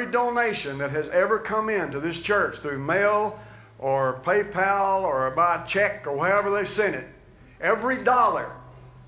every donation that has ever come into this church through mail or PayPal or by check or however they sent it, every dollar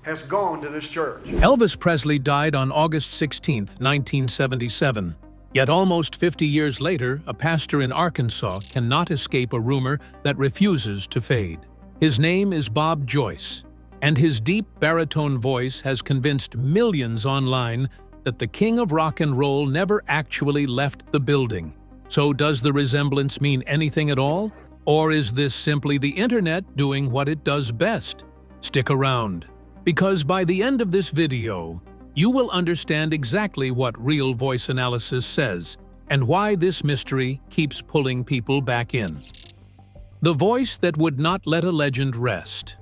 has gone to this church. Elvis Presley died on August 16, 1977. Yet almost 50 years later, a pastor in Arkansas cannot escape a rumor that refuses to fade. His name is Bob Joyce, and his deep baritone voice has convinced millions online that the king of rock and roll never actually left the building. So does the resemblance mean anything at all? Or is this simply the internet doing what it does best? Stick around, because by the end of this video, you will understand exactly what real voice analysis says and why this mystery keeps pulling people back in. The voice that would not let a legend rest.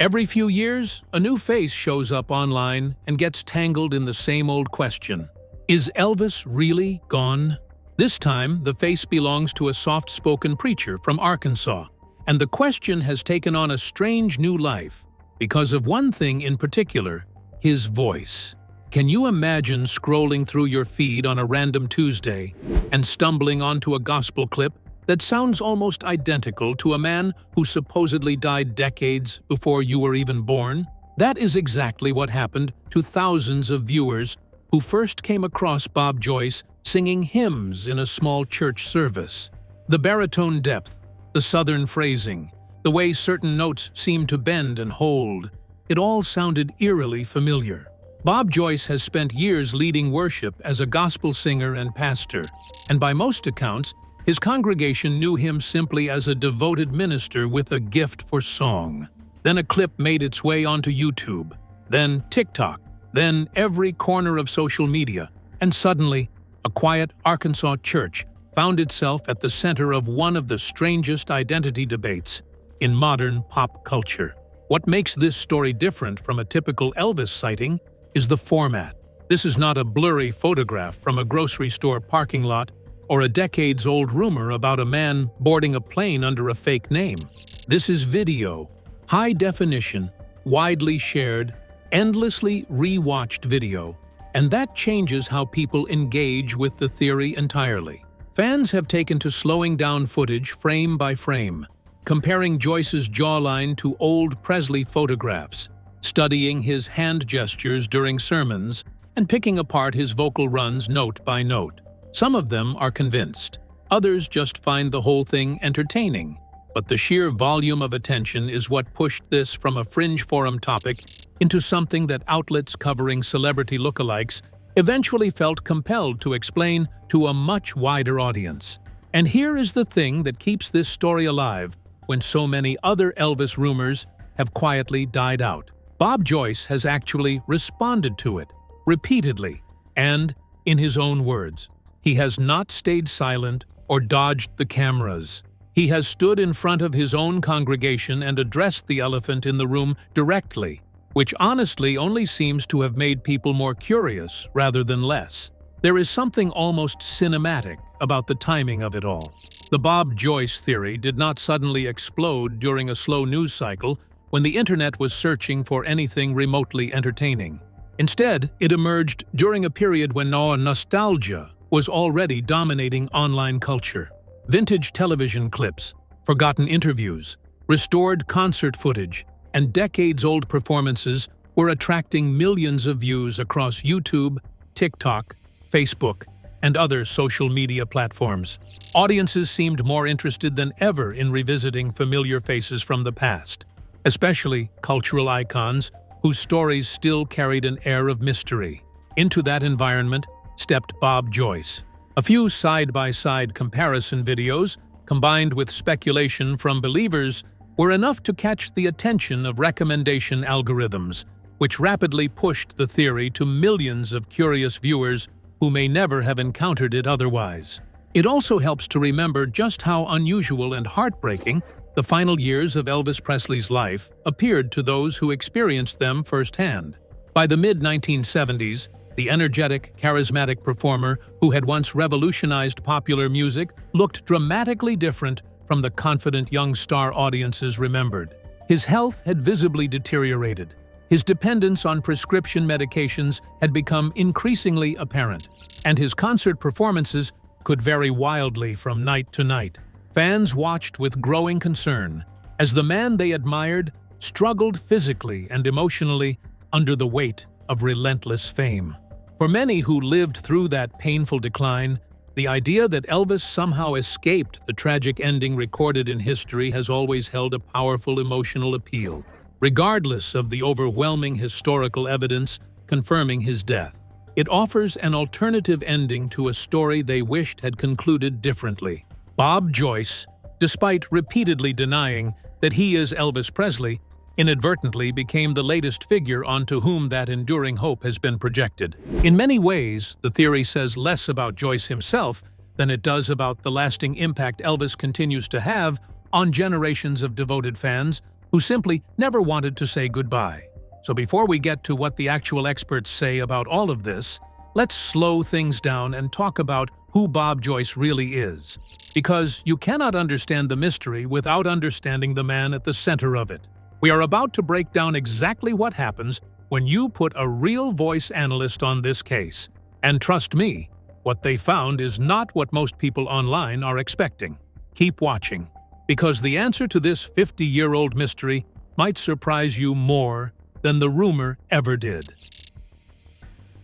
Every few years, a new face shows up online and gets tangled in the same old question. Is Elvis really gone? This time, the face belongs to a soft-spoken preacher from Arkansas, and the question has taken on a strange new life because of one thing in particular: his voice. Can you imagine scrolling through your feed on a random Tuesday and stumbling onto a gospel clip that sounds almost identical to a man who supposedly died decades before you were even born? That is exactly what happened to thousands of viewers who first came across Bob Joyce singing hymns in a small church service. The baritone depth, the southern phrasing, the way certain notes seemed to bend and hold, it all sounded eerily familiar. Bob Joyce has spent years leading worship as a gospel singer and pastor, and by most accounts, his congregation knew him simply as a devoted minister with a gift for song. Then a clip made its way onto YouTube, then TikTok, then every corner of social media, and suddenly, a quiet Arkansas church found itself at the center of one of the strangest identity debates in modern pop culture. What makes this story different from a typical Elvis sighting is the format. This is not a blurry photograph from a grocery store parking lot or a decades-old rumor about a man boarding a plane under a fake name. This is video, high definition, widely shared, endlessly re-watched video, and that changes how people engage with the theory entirely. Fans have taken to slowing down footage frame by frame, comparing Joyce's jawline to old Presley photographs, studying his hand gestures during sermons, and picking apart his vocal runs note by note. Some of them are convinced. Others just find the whole thing entertaining. But the sheer volume of attention is what pushed this from a fringe forum topic into something that outlets covering celebrity lookalikes eventually felt compelled to explain to a much wider audience. And here is the thing that keeps this story alive when so many other Elvis rumors have quietly died out. Bob Joyce has actually responded to it, repeatedly, and, in his own words, he has not stayed silent or dodged the cameras. He has stood in front of his own congregation and addressed the elephant in the room directly, which honestly only seems to have made people more curious rather than less. There is something almost cinematic about the timing of it all. The Bob Joyce theory did not suddenly explode during a slow news cycle when the internet was searching for anything remotely entertaining. Instead, it emerged during a period when nostalgia was already dominating online culture. Vintage television clips, forgotten interviews, restored concert footage, and decades-old performances were attracting millions of views across YouTube, TikTok, Facebook, and other social media platforms. Audiences seemed more interested than ever in revisiting familiar faces from the past, especially cultural icons whose stories still carried an air of mystery. Into that environment stepped Bob Joyce. A few side-by-side comparison videos, combined with speculation from believers, were enough to catch the attention of recommendation algorithms, which rapidly pushed the theory to millions of curious viewers who may never have encountered it otherwise. It also helps to remember just how unusual and heartbreaking the final years of Elvis Presley's life appeared to those who experienced them firsthand. By the mid-1970s, the energetic, charismatic performer who had once revolutionized popular music looked dramatically different from the confident young star audiences remembered. His health had visibly deteriorated. His dependence on prescription medications had become increasingly apparent, and his concert performances could vary wildly from night to night. Fans watched with growing concern as the man they admired struggled physically and emotionally under the weight of relentless fame. For many who lived through that painful decline, the idea that Elvis somehow escaped the tragic ending recorded in history has always held a powerful emotional appeal, regardless of the overwhelming historical evidence confirming his death. It offers an alternative ending to a story they wished had concluded differently. Bob Joyce, despite repeatedly denying that he is Elvis Presley, inadvertently became the latest figure onto whom that enduring hope has been projected. In many ways, the theory says less about Joyce himself than it does about the lasting impact Elvis continues to have on generations of devoted fans who simply never wanted to say goodbye. So before we get to what the actual experts say about all of this, let's slow things down and talk about who Bob Joyce really is. Because you cannot understand the mystery without understanding the man at the center of it. We are about to break down exactly what happens when you put a real voice analyst on this case. And trust me, what they found is not what most people online are expecting. Keep watching, because the answer to this 50-year-old mystery might surprise you more than the rumor ever did.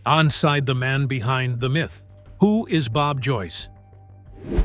Onside the man behind the myth. Who is Bob Joyce?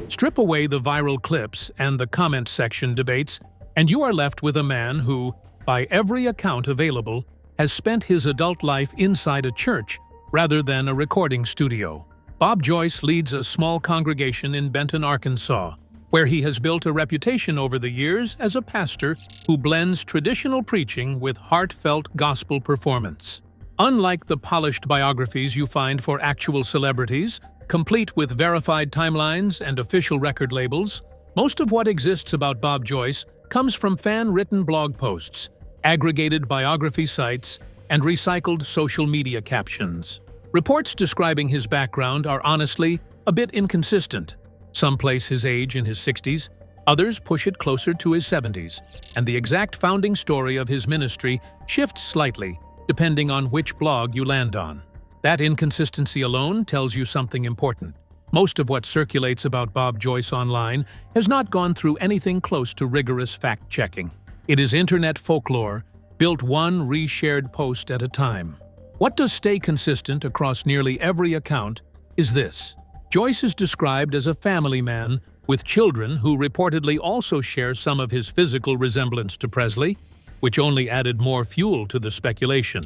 Strip away the viral clips and the comment section debates, and you are left with a man who, by every account available, has spent his adult life inside a church rather than a recording studio. Bob Joyce leads a small congregation in Benton, Arkansas, where he has built a reputation over the years as a pastor who blends traditional preaching with heartfelt gospel performance. Unlike the polished biographies you find for actual celebrities, complete with verified timelines and official record labels, most of what exists about Bob Joyce comes from fan-written blog posts, aggregated biography sites, and recycled social media captions. Reports describing his background are honestly a bit inconsistent. Some place his age in his 60s, others push it closer to his 70s, and the exact founding story of his ministry shifts slightly depending on which blog you land on. That inconsistency alone tells you something important. Most of what circulates about Bob Joyce online has not gone through anything close to rigorous fact-checking. It is internet folklore, built one reshared post at a time. What does stay consistent across nearly every account is this. Joyce is described as a family man with children who reportedly also share some of his physical resemblance to Presley, which only added more fuel to the speculation.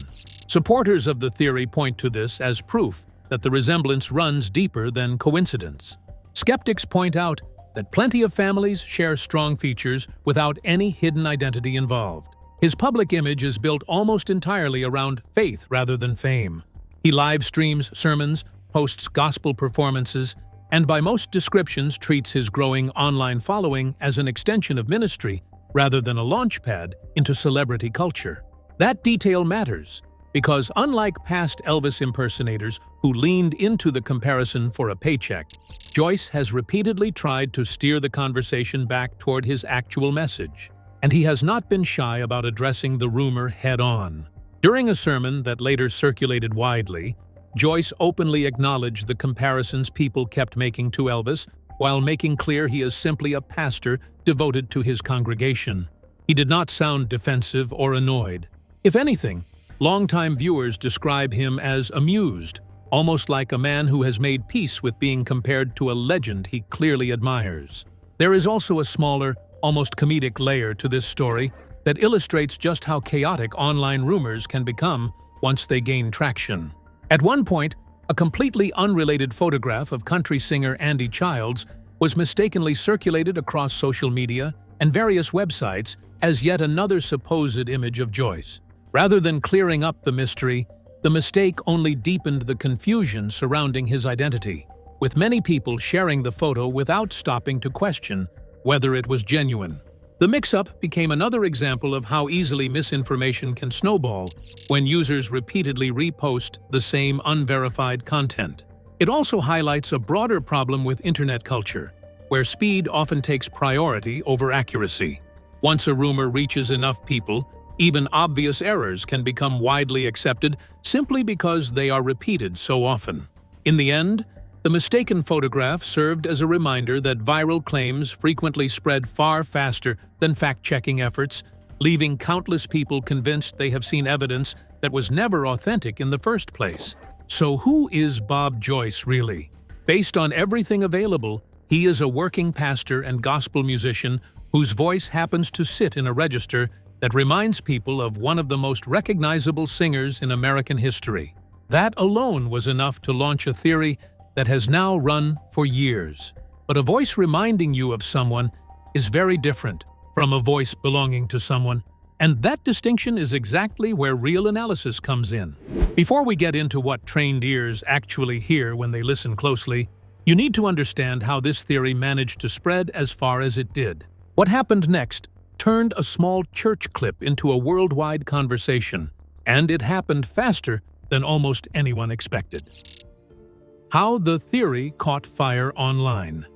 Supporters of the theory point to this as proof that the resemblance runs deeper than coincidence. Skeptics point out that plenty of families share strong features without any hidden identity involved. His public image is built almost entirely around faith rather than fame. He live streams sermons, posts gospel performances, and by most descriptions treats his growing online following as an extension of ministry rather than a launchpad into celebrity culture. That detail matters, because unlike past Elvis impersonators who leaned into the comparison for a paycheck, Joyce has repeatedly tried to steer the conversation back toward his actual message, and he has not been shy about addressing the rumor head-on. During a sermon that later circulated widely, Joyce openly acknowledged the comparisons people kept making to Elvis, while making clear he is simply a pastor devoted to his congregation. He did not sound defensive or annoyed. If anything, longtime viewers describe him as amused, almost like a man who has made peace with being compared to a legend he clearly admires. There is also a smaller, almost comedic layer to this story that illustrates just how chaotic online rumors can become once they gain traction. At one point, a completely unrelated photograph of country singer Andy Childs was mistakenly circulated across social media and various websites as yet another supposed image of Joyce. Rather than clearing up the mystery, the mistake only deepened the confusion surrounding his identity, with many people sharing the photo without stopping to question whether it was genuine. The mix-up became another example of how easily misinformation can snowball when users repeatedly repost the same unverified content. It also highlights a broader problem with internet culture, where speed often takes priority over accuracy. Once a rumor reaches enough people, Even obvious errors can become widely accepted simply because they are repeated so often. In the end, the mistaken photograph served as a reminder that viral claims frequently spread far faster than fact-checking efforts, leaving countless people convinced they have seen evidence that was never authentic in the first place. So who is Bob Joyce really? Based on everything available, he is a working pastor and gospel musician whose voice happens to sit in a register that reminds people of one of the most recognizable singers in American history. That alone was enough to launch a theory that has now run for years. But a voice reminding you of someone is very different from a voice belonging to someone, and that distinction is exactly where real analysis comes in. Before we get into what trained ears actually hear when they listen closely, you need to understand how this theory managed to spread as far as it did. What happened next turned a small church clip into a worldwide conversation, and it happened faster than almost anyone expected. How the theory caught fire online.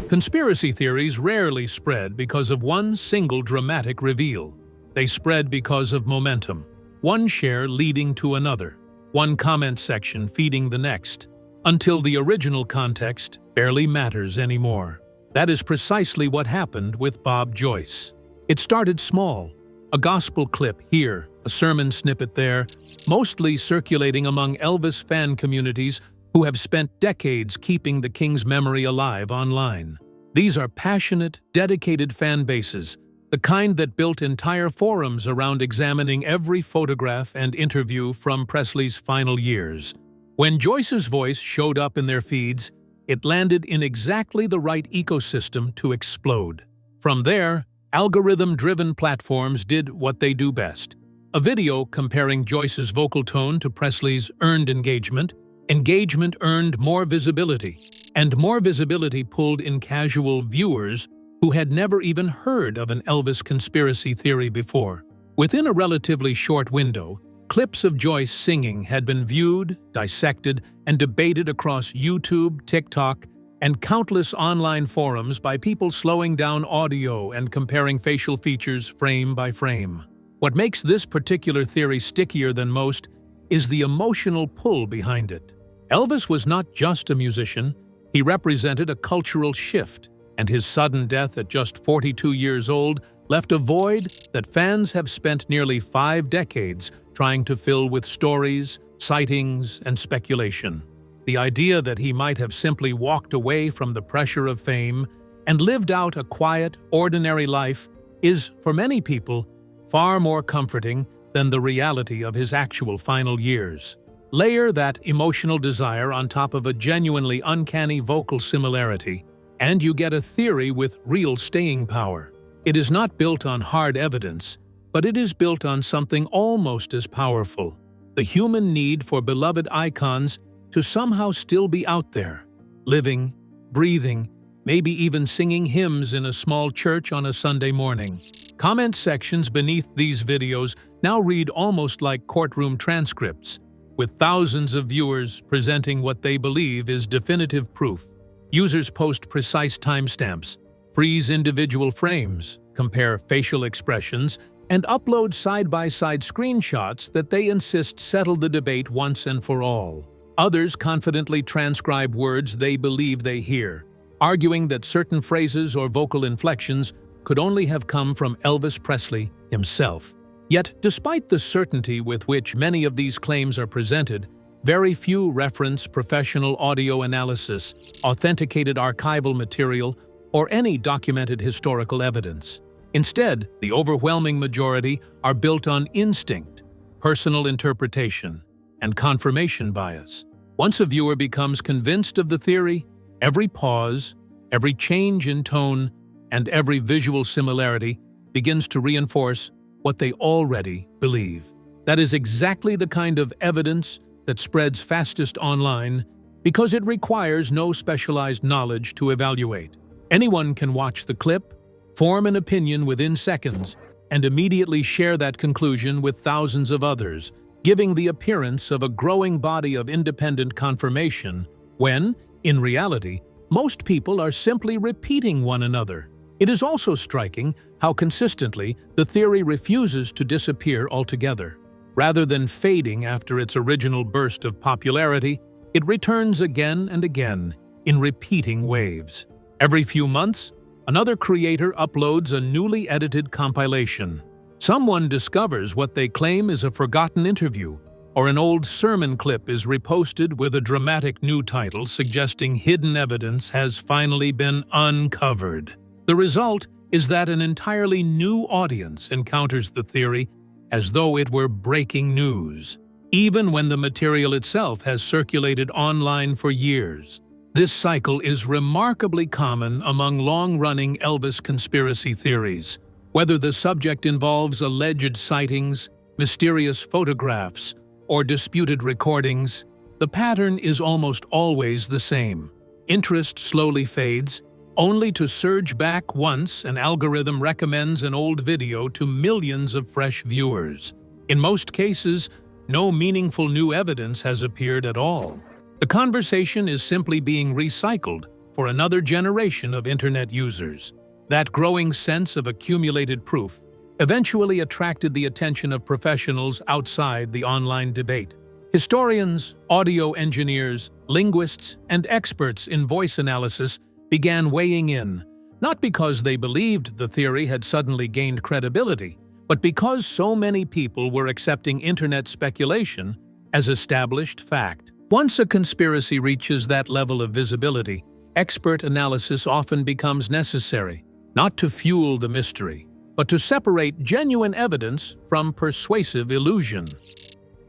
Conspiracy theories rarely spread because of one single dramatic reveal. They spread because of momentum, one share leading to another, one comment section feeding the next, until the original context barely matters anymore. That is precisely what happened with Bob Joyce. It started small, a gospel clip here, a sermon snippet there, mostly circulating among Elvis fan communities who have spent decades keeping the King's memory alive online. These are passionate, dedicated fan bases, the kind that built entire forums around examining every photograph and interview from Presley's final years. When Joyce's voice showed up in their feeds, it landed in exactly the right ecosystem to explode. From there, algorithm-driven platforms did what they do best. A video comparing Joyce's vocal tone to Presley's earned engagement. Engagement earned more visibility, and more visibility pulled in casual viewers who had never even heard of an Elvis conspiracy theory before. Within a relatively short window, clips of Joyce singing had been viewed, dissected, and debated across YouTube, TikTok, and countless online forums by people slowing down audio and comparing facial features frame by frame. What makes this particular theory stickier than most is the emotional pull behind it. Elvis was not just a musician, he represented a cultural shift, and his sudden death at just 42 years old left a void that fans have spent nearly 5 decades trying to fill with stories, sightings, and speculation. The idea that he might have simply walked away from the pressure of fame and lived out a quiet, ordinary life is, for many people, far more comforting than the reality of his actual final years. Layer that emotional desire on top of a genuinely uncanny vocal similarity, and you get a theory with real staying power. It is not built on hard evidence, but it is built on something almost as powerful: the human need for beloved icons to somehow still be out there, living, breathing, maybe even singing hymns in a small church on a Sunday morning. Comment sections beneath these videos now read almost like courtroom transcripts, with thousands of viewers presenting what they believe is definitive proof. Users post precise timestamps, freeze individual frames, compare facial expressions, and upload side-by-side screenshots that they insist settle the debate once and for all. Others confidently transcribe words they believe they hear, arguing that certain phrases or vocal inflections could only have come from Elvis Presley himself. Yet, despite the certainty with which many of these claims are presented, very few reference professional audio analysis, authenticated archival material, or any documented historical evidence. Instead, the overwhelming majority are built on instinct, personal interpretation, and confirmation bias. Once a viewer becomes convinced of the theory, every pause, every change in tone, and every visual similarity begins to reinforce what they already believe. That is exactly the kind of evidence that spreads fastest online because it requires no specialized knowledge to evaluate. Anyone can watch the clip, form an opinion within seconds, and immediately share that conclusion with thousands of others, giving the appearance of a growing body of independent confirmation when, in reality, most people are simply repeating one another. It is also striking how consistently the theory refuses to disappear altogether. Rather than fading after its original burst of popularity, it returns again and again in repeating waves. Every few months, another creator uploads a newly edited compilation. Someone discovers what they claim is a forgotten interview, or an old sermon clip is reposted with a dramatic new title suggesting hidden evidence has finally been uncovered. The result is that an entirely new audience encounters the theory as though it were breaking news, even when the material itself has circulated online for years. This cycle is remarkably common among long-running Elvis conspiracy theories. Whether the subject involves alleged sightings, mysterious photographs, or disputed recordings, the pattern is almost always the same. Interest slowly fades, only to surge back once an algorithm recommends an old video to millions of fresh viewers. In most cases, no meaningful new evidence has appeared at all. The conversation is simply being recycled for another generation of internet users. That growing sense of accumulated proof eventually attracted the attention of professionals outside the online debate. Historians, audio engineers, linguists, and experts in voice analysis began weighing in, not because they believed the theory had suddenly gained credibility, but because so many people were accepting internet speculation as established fact. Once a conspiracy reaches that level of visibility, expert analysis often becomes necessary, not to fuel the mystery, but to separate genuine evidence from persuasive illusion.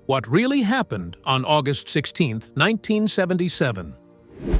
What really happened on August 16, 1977?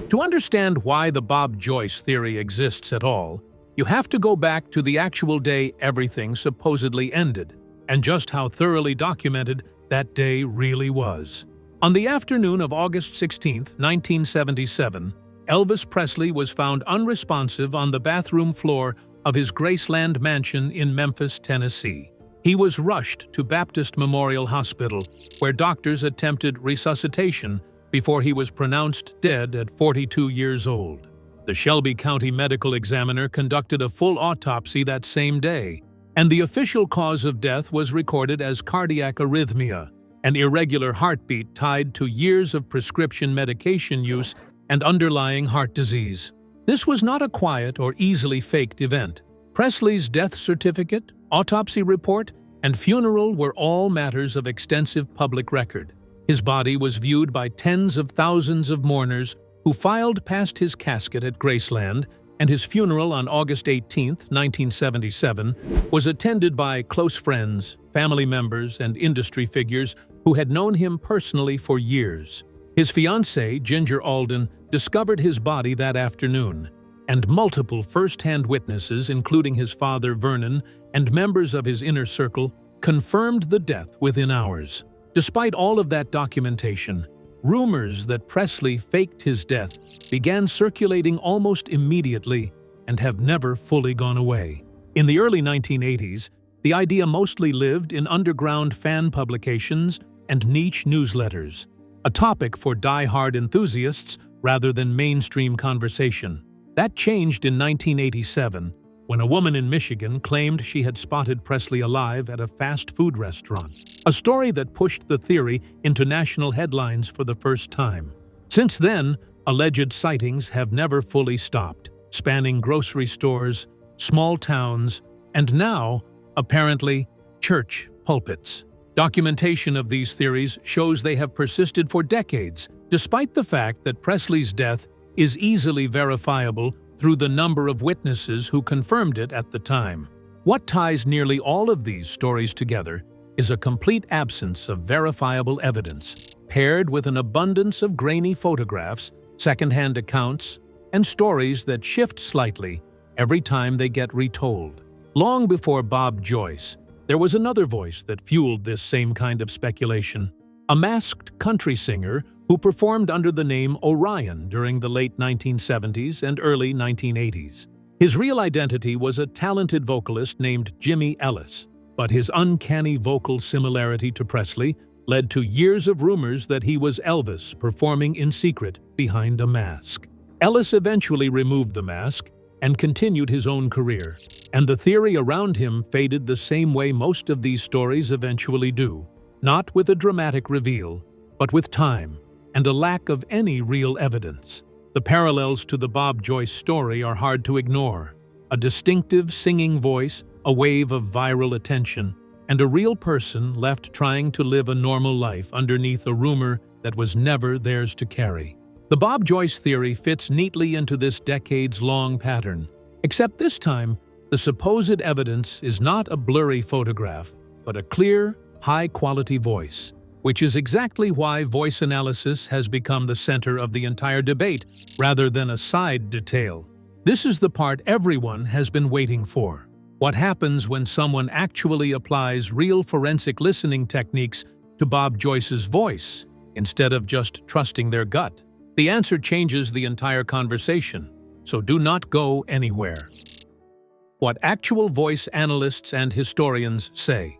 To understand why the Bob Joyce theory exists at all, you have to go back to the actual day everything supposedly ended, and just how thoroughly documented that day really was. On the afternoon of August 16, 1977, Elvis Presley was found unresponsive on the bathroom floor of his Graceland mansion in Memphis, Tennessee. He was rushed to Baptist Memorial Hospital, where doctors attempted resuscitation before he was pronounced dead at 42 years old. The Shelby County Medical Examiner conducted a full autopsy that same day, and the official cause of death was recorded as cardiac arrhythmia, an irregular heartbeat tied to years of prescription medication use and underlying heart disease. This was not a quiet or easily faked event. Presley's death certificate, autopsy report, and funeral were all matters of extensive public record. His body was viewed by tens of thousands of mourners who filed past his casket at Graceland, and his funeral on August 18, 1977, was attended by close friends, family members, and industry figures who had known him personally for years. His fiancée, Ginger Alden, discovered his body that afternoon, and multiple first-hand witnesses, including his father, Vernon, and members of his inner circle, confirmed the death within hours. Despite all of that documentation, rumors that Presley faked his death began circulating almost immediately and have never fully gone away. In the early 1980s, the idea mostly lived in underground fan publications and niche newsletters, a topic for die-hard enthusiasts rather than mainstream conversation. That changed in 1987, when a woman in Michigan claimed she had spotted Presley alive at a fast food restaurant, a story that pushed the theory into national headlines for the first time. Since then, alleged sightings have never fully stopped, spanning grocery stores, small towns, and now, apparently, church pulpits. Documentation of these theories shows they have persisted for decades, despite the fact that Presley's death is easily verifiable through the number of witnesses who confirmed it at the time. What ties nearly all of these stories together is a complete absence of verifiable evidence, paired with an abundance of grainy photographs, secondhand accounts, and stories that shift slightly every time they get retold. Long before Bob Joyce, there was another voice that fueled this same kind of speculation, a masked country singer who performed under the name Orion during the late 1970s and early 1980s. His real identity was a talented vocalist named Jimmy Ellis, but his uncanny vocal similarity to Presley led to years of rumors that he was Elvis performing in secret behind a mask. Ellis eventually removed the mask, and continued his own career. And the theory around him faded the same way most of these stories eventually do, not with a dramatic reveal, but with time and a lack of any real evidence. The parallels to the Bob Joyce story are hard to ignore. A distinctive singing voice, a wave of viral attention, and a real person left trying to live a normal life underneath a rumor that was never theirs to carry. The Bob Joyce theory fits neatly into this decades-long pattern, except this time, the supposed evidence is not a blurry photograph, but a clear, high-quality voice, which is exactly why voice analysis has become the center of the entire debate rather than a side detail. This is the part everyone has been waiting for. What happens when someone actually applies real forensic listening techniques to Bob Joyce's voice, instead of just trusting their gut? The answer changes the entire conversation, so do not go anywhere. What actual voice analysts and historians say.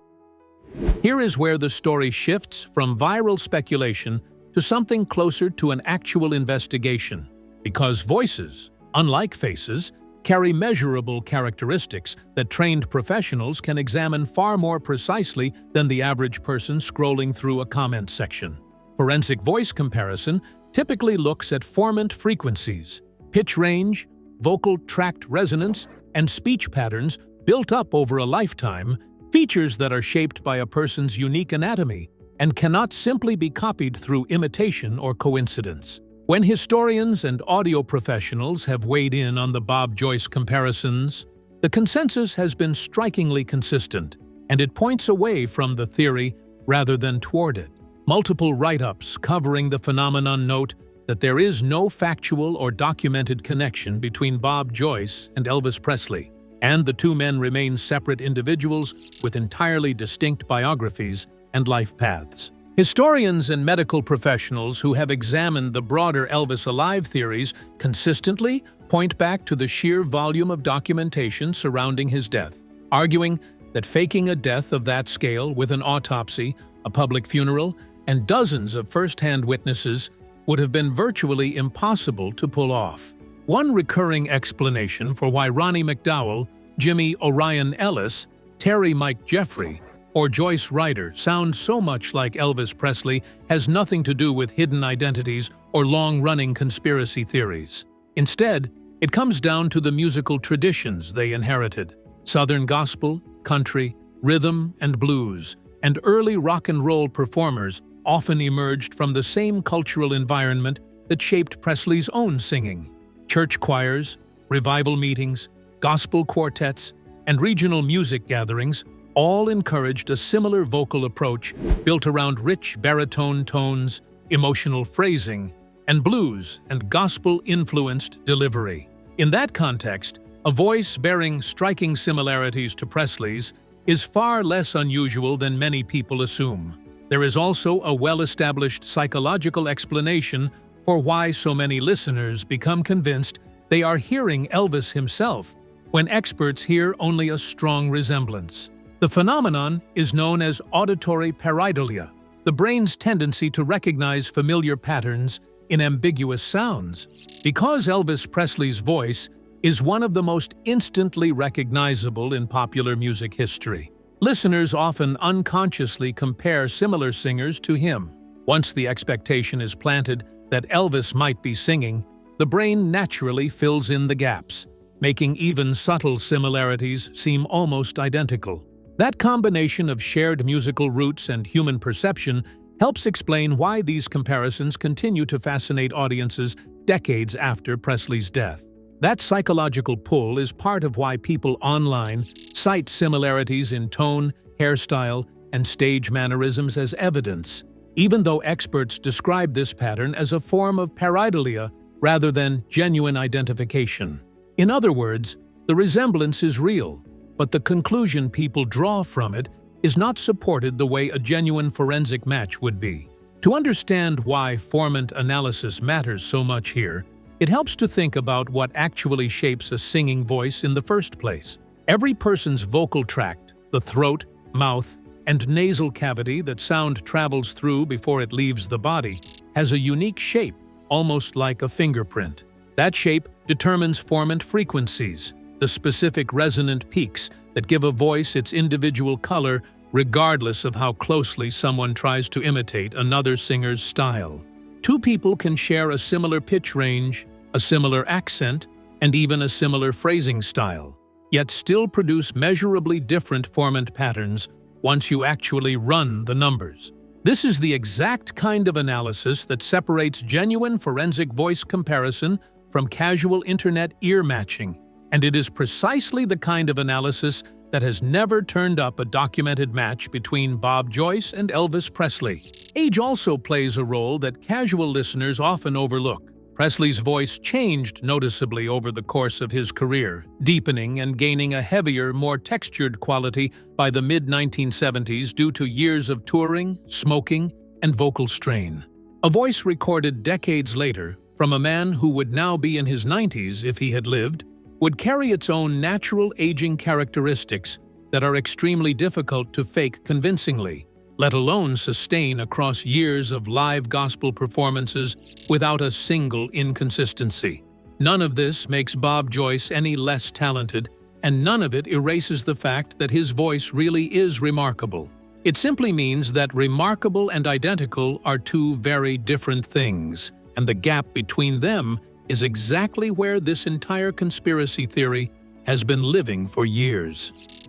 Here is where the story shifts from viral speculation to something closer to an actual investigation, because voices, unlike faces, carry measurable characteristics that trained professionals can examine far more precisely than the average person scrolling through a comment section. Forensic voice comparison typically looks at formant frequencies, pitch range, vocal tract resonance, and speech patterns built up over a lifetime, features that are shaped by a person's unique anatomy and cannot simply be copied through imitation or coincidence. When historians and audio professionals have weighed in on the Bob Joyce comparisons, the consensus has been strikingly consistent, and it points away from the theory rather than toward it. Multiple write-ups covering the phenomenon note that there is no factual or documented connection between Bob Joyce and Elvis Presley, and the two men remain separate individuals with entirely distinct biographies and life paths. Historians and medical professionals who have examined the broader Elvis alive theories consistently point back to the sheer volume of documentation surrounding his death, arguing that faking a death of that scale with an autopsy, a public funeral, and dozens of first-hand witnesses would have been virtually impossible to pull off. One recurring explanation for why Ronnie McDowell, Jimmy Orion Ellis, Terry Mike Jeffrey, or Joyce Ryder sound so much like Elvis Presley has nothing to do with hidden identities or long-running conspiracy theories. Instead, it comes down to the musical traditions they inherited: Southern gospel, country, rhythm, and blues, and early rock and roll performers often emerged from the same cultural environment that shaped Presley's own singing. Church choirs, revival meetings, gospel quartets, and regional music gatherings all encouraged a similar vocal approach built around rich baritone tones, emotional phrasing, and blues and gospel-influenced delivery. In that context, a voice bearing striking similarities to Presley's is far less unusual than many people assume. There is also a well-established psychological explanation for why so many listeners become convinced they are hearing Elvis himself, when experts hear only a strong resemblance. The phenomenon is known as auditory pareidolia, the brain's tendency to recognize familiar patterns in ambiguous sounds. Because Elvis Presley's voice is one of the most instantly recognizable in popular music history, listeners often unconsciously compare similar singers to him. Once the expectation is planted that Elvis might be singing, the brain naturally fills in the gaps, making even subtle similarities seem almost identical. That combination of shared musical roots and human perception helps explain why these comparisons continue to fascinate audiences decades after Presley's death. That psychological pull is part of why people online cite similarities in tone, hairstyle, and stage mannerisms as evidence, even though experts describe this pattern as a form of pareidolia rather than genuine identification. In other words, the resemblance is real, but the conclusion people draw from it is not supported the way a genuine forensic match would be. To understand why formant analysis matters so much here, it helps to think about what actually shapes a singing voice in the first place. Every person's vocal tract, the throat, mouth, and nasal cavity that sound travels through before it leaves the body, has a unique shape, almost like a fingerprint. That shape determines formant frequencies, the specific resonant peaks that give a voice its individual color regardless of how closely someone tries to imitate another singer's style. Two people can share a similar pitch range, a similar accent, and even a similar phrasing style, yet still produce measurably different formant patterns once you actually run the numbers. This is the exact kind of analysis that separates genuine forensic voice comparison from casual internet ear matching, and it is precisely the kind of analysis that has never turned up a documented match between Bob Joyce and Elvis Presley. Age also plays a role that casual listeners often overlook. Presley's voice changed noticeably over the course of his career, deepening and gaining a heavier, more textured quality by the mid-1970s due to years of touring, smoking, and vocal strain. A voice recorded decades later from a man who would now be in his 90s if he had lived, would carry its own natural aging characteristics that are extremely difficult to fake convincingly, let alone sustain across years of live gospel performances without a single inconsistency. None of this makes Bob Joyce any less talented, and none of it erases the fact that his voice really is remarkable. It simply means that remarkable and identical are two very different things, and the gap between them is exactly where this entire conspiracy theory has been living for years.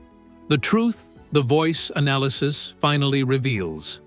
The truth, the voice analysis finally reveals.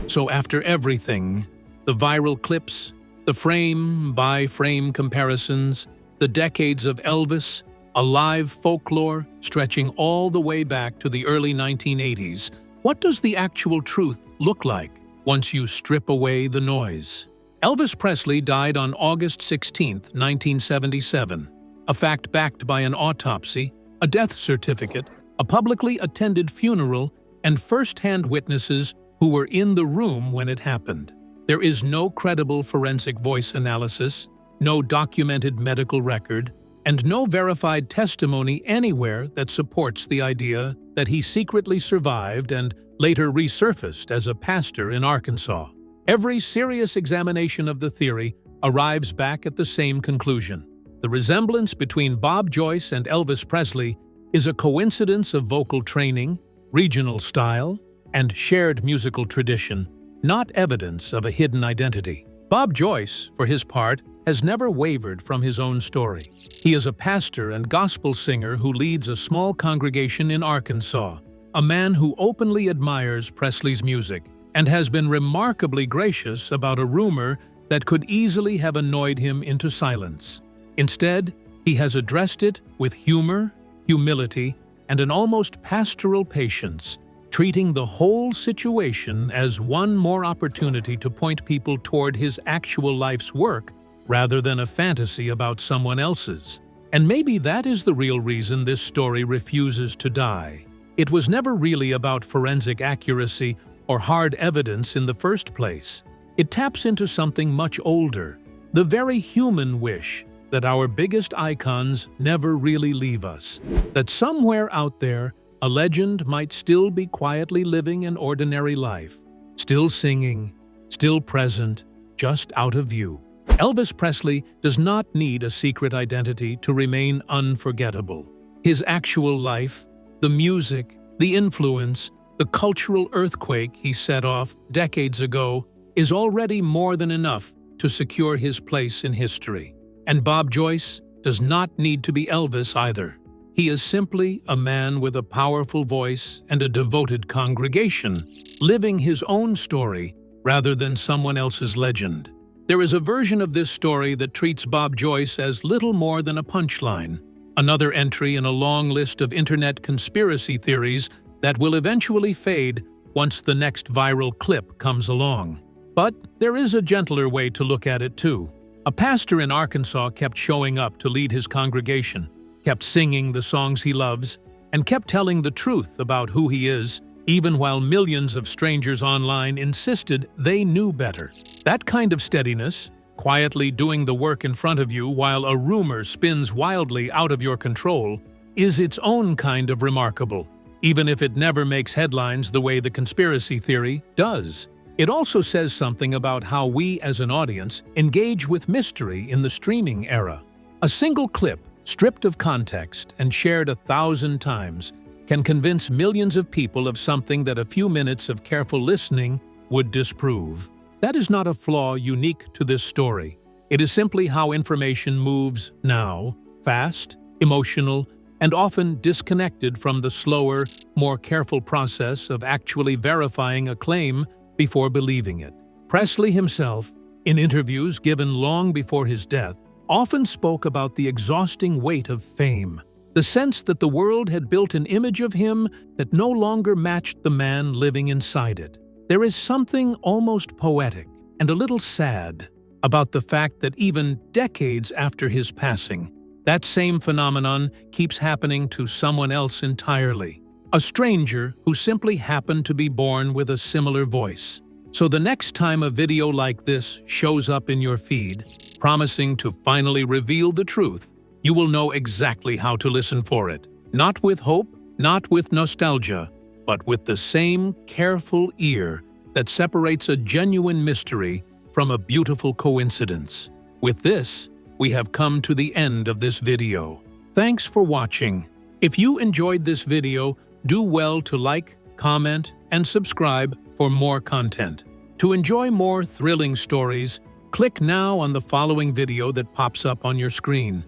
So after everything, the viral clips, the frame-by-frame comparisons, the decades of Elvis, a live folklore stretching all the way back to the early 1980s, what does the actual truth look like once you strip away the noise? Elvis Presley died on August 16, 1977, a fact backed by an autopsy, a death certificate, a publicly attended funeral, and first-hand witnesses who were in the room when it happened. There is no credible forensic voice analysis, no documented medical record, and no verified testimony anywhere that supports the idea that he secretly survived and later resurfaced as a pastor in Arkansas. Every serious examination of the theory arrives back at the same conclusion. The resemblance between Bob Joyce and Elvis Presley is a coincidence of vocal training, regional style, and shared musical tradition, not evidence of a hidden identity. Bob Joyce, for his part, has never wavered from his own story. He is a pastor and gospel singer who leads a small congregation in Arkansas, a man who openly admires Presley's music and has been remarkably gracious about a rumor that could easily have annoyed him into silence. Instead, he has addressed it with humor, humility, and an almost pastoral patience, treating the whole situation as one more opportunity to point people toward his actual life's work rather than a fantasy about someone else's. And maybe that is the real reason this story refuses to die. It was never really about forensic accuracy or hard evidence in the first place. It taps into something much older, the very human wish that our biggest icons never really leave us, that somewhere out there a legend might still be quietly living an ordinary life, still singing, still present, just out of view. Elvis Presley does not need a secret identity to remain unforgettable. His actual life, the music, the influence, the cultural earthquake he set off decades ago is already more than enough to secure his place in history. And Bob Joyce does not need to be Elvis either. He is simply a man with a powerful voice and a devoted congregation, living his own story rather than someone else's legend. There is a version of this story that treats Bob Joyce as little more than a punchline, another entry in a long list of internet conspiracy theories that will eventually fade once the next viral clip comes along. But there is a gentler way to look at it too. A pastor in Arkansas kept showing up to lead his congregation, kept singing the songs he loves, and kept telling the truth about who he is, even while millions of strangers online insisted they knew better. That kind of steadiness, quietly doing the work in front of you while a rumor spins wildly out of your control, is its own kind of remarkable, even if it never makes headlines the way the conspiracy theory does. It also says something about how we as an audience engage with mystery in the streaming era. A single clip, stripped of context and shared 1,000 times, can convince millions of people of something that a few minutes of careful listening would disprove. That is not a flaw unique to this story. It is simply how information moves now, fast, emotional, and often disconnected from the slower, more careful process of actually verifying a claim before believing it. Presley himself, in interviews given long before his death, often spoke about the exhausting weight of fame, the sense that the world had built an image of him that no longer matched the man living inside it. There is something almost poetic and a little sad about the fact that even decades after his passing, that same phenomenon keeps happening to someone else entirely. A stranger who simply happened to be born with a similar voice. So the next time a video like this shows up in your feed, promising to finally reveal the truth, you will know exactly how to listen for it. Not with hope, not with nostalgia, but with the same careful ear that separates a genuine mystery from a beautiful coincidence. With this, we have come to the end of this video. Thanks for watching. If you enjoyed this video, do well to like, comment, and subscribe for more content. To enjoy more thrilling stories, click now on the following video that pops up on your screen.